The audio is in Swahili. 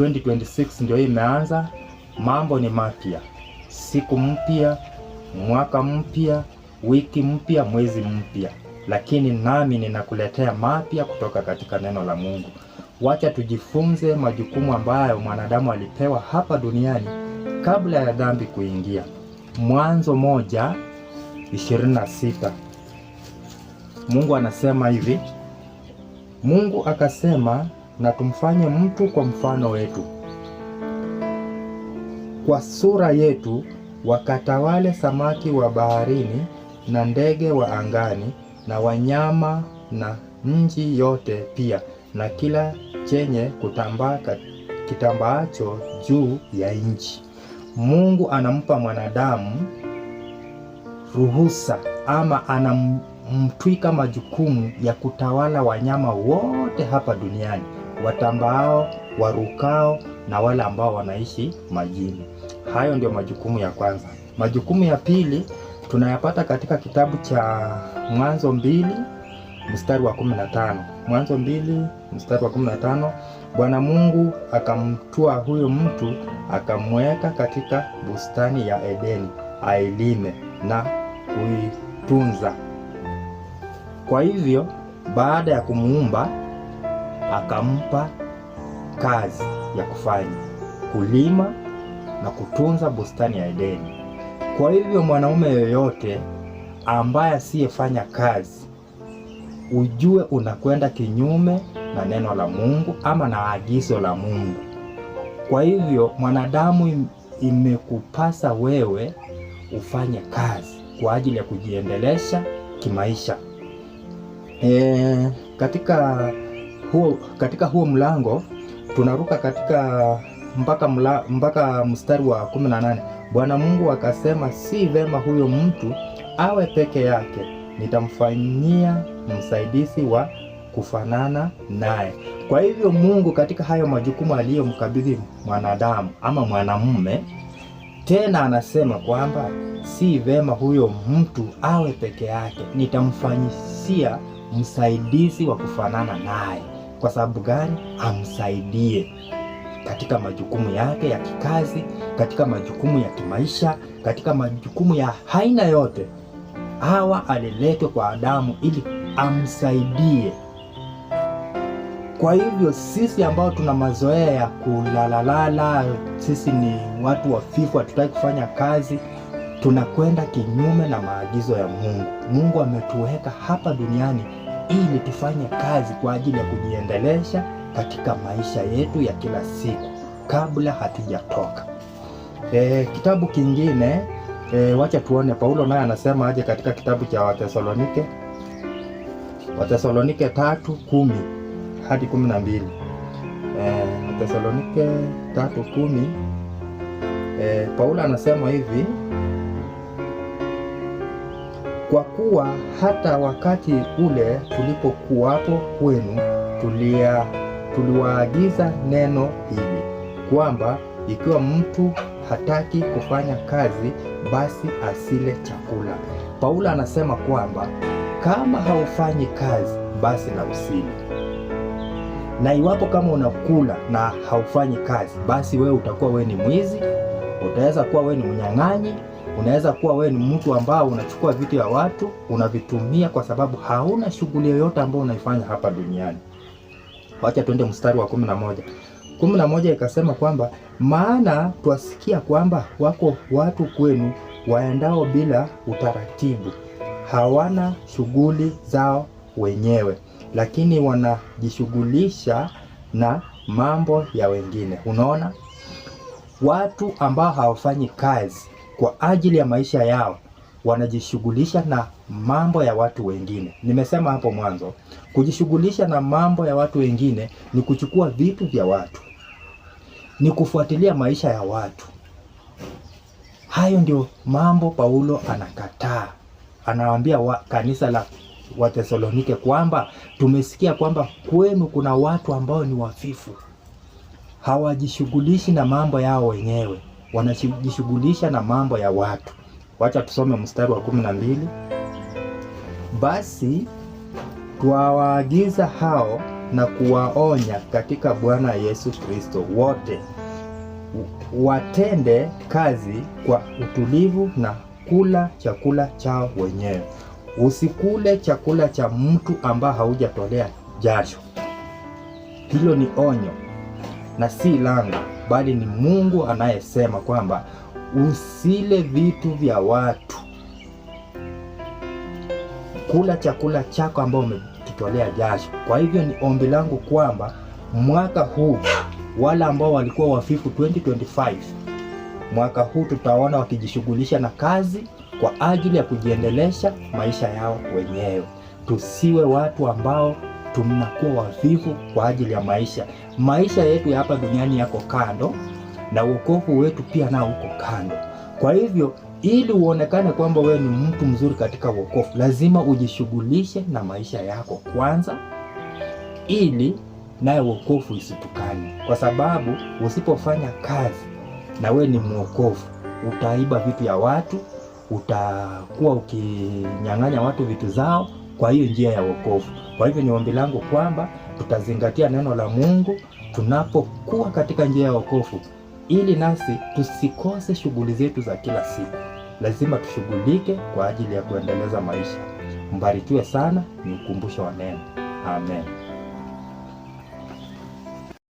2026 ndio imeanza. Mambo ni mapya, siku mpya, mwaka mpya, wiki mpya, mwezi mpya, lakini nami ninakuletea mapya kutoka katika neno la Mungu. Wacha tujifunze majukumu ambayo mwanadamu alipewa hapa duniani kabla ya dhambi kuingia. Mwanzo 1:26. Mungu anasema hivi: Mungu akasema, na tumfanye mtu kwa mfano wetu, kwa sura yetu, wakatawale samaki wa baharini na ndege wa angani na wanyama na nchi yote pia, na kila chenye kitambaacho juu ya nchi. Mungu anampa mwanadamu ruhusa ama anamtwika majukumu ya kutawala wanyama wote hapa duniani, watambaao, warukao na wale ambao wanaishi majini. Hayo ndio majukumu ya kwanza. Majukumu ya pili tunayapata katika kitabu cha Mwanzo 2:15. Mwanzo 2:15. Bwana Mungu akamtoa huyo mtu akamweka katika bustani ya Edeni ailime na kuitunza. Kwa hivyo baada ya kumuumba akampa kazi ya kufanya, kulima na kutunza bustani ya Edeni. Kwa hivyo mwanaume yoyote ambaye asiyefanya kazi, ujue unakwenda kinyume na neno la Mungu ama na agizo la Mungu. Kwa hivyo mwanadamu, imekupasa wewe ufanye kazi kwa ajili ya kujiendelesha kimaisha. Katika huo mlango tunaruka katika mpaka mstari wa 18. Bwana Mungu akasema, si vema huyo mtu awe peke yake, nitamfanyia msaidizi wa kufanana naye. Kwa hivyo Mungu katika hayo majukumu aliyomkabidhi mwanadamu ama mwanamume, tena anasema kwamba si vema huyo mtu awe peke yake, nitamfanyisia msaidizi wa kufanana naye. Kwa sababu gani? Amsaidie katika majukumu yake ya kikazi, katika majukumu ya kimaisha, katika majukumu ya aina yote. Hawa aliletwa kwa Adamu ili amsaidie. Kwa hivyo sisi ambao tuna mazoea ya kulalalala, sisi ni watu wafifu, hatutaki kufanya kazi, tunakwenda kinyume na maagizo ya Mungu. Mungu ametuweka hapa duniani ili tufanye kazi kwa ajili ya kujiendelesha katika maisha yetu ya kila siku kabla hatujatoka. Kitabu kingine, wacha tuone Paulo naye anasema aje katika kitabu cha Wathesalonike 3:10 hadi 12. Wathesalonike 3:10. Paulo anasema hivi: kwa kuwa hata wakati ule tulipokuwapo kwenu tuliwaagiza neno hili, kwamba ikiwa mtu hataki kufanya kazi, basi asile chakula. Paulo anasema kwamba kama haufanyi kazi, basi na usile. Na iwapo kama unakula na haufanyi kazi, basi wewe utakuwa wewe ni mwizi, utaweza kuwa wewe ni mnyang'anyi, unaweza kuwa wewe ni mtu ambao unachukua vitu ya watu unavitumia kwa sababu hauna shughuli yoyote ambayo unaifanya hapa duniani. Wacha tuende mstari wa 11. 11 ikasema kwamba maana twasikia kwamba wako watu kwenu waendao bila utaratibu, hawana shughuli zao wenyewe, lakini wanajishughulisha na mambo ya wengine. Unaona, watu ambao hawafanyi kazi kwa ajili ya maisha yao wanajishughulisha na mambo ya watu wengine. Nimesema hapo mwanzo, kujishughulisha na mambo ya watu wengine ni kuchukua vitu vya watu, ni kufuatilia maisha ya watu. Hayo ndio mambo Paulo anakataa. Anawaambia kanisa la Wathesalonike kwamba tumesikia kwamba kwenu kuna watu ambao ni wafifu, hawajishughulishi na mambo yao wenyewe, wanajishughulisha na mambo ya watu. Wacha tusome mstari wa 12. Basi twawaagiza hao na kuwaonya katika Bwana Yesu Kristo wote watende kazi kwa utulivu na kula chakula chao wenyewe. Usikule chakula cha mtu ambaye haujatolea jasho. Hilo ni onyo na si langu, bali ni Mungu anayesema kwamba usile vitu vya watu. Kula chakula chako ambao umekitolea jasho. Kwa hivyo ni ombi langu kwamba mwaka huu wale ambao walikuwa wafifu 2025, mwaka huu tutaona wakijishughulisha na kazi kwa ajili ya kujiendelesha maisha yao wenyewe. Tusiwe watu ambao tunakuwa wafifu kwa ajili ya maisha. Maisha yetu ya hapa duniani yako kando na wokovu wetu pia nao uko kando. Kwa hivyo ili uonekane kwamba wewe ni mtu mzuri katika wokovu, lazima ujishughulishe na maisha yako kwanza, ili naye wokovu isitukane. Kwa sababu usipofanya kazi na wewe ni mwokovu, utaiba vitu ya watu, utakuwa ukinyang'anya watu vitu zao kwa hiyo njia ya wokovu. Kwa hivyo ni ombi langu kwamba tutazingatia neno la Mungu tunapokuwa katika njia ya wokovu, ili nasi tusikose shughuli zetu za kila siku. Lazima tushughulike kwa ajili ya kuendeleza maisha. Mbarikiwe sana, ni ukumbusho wa neno. Amen.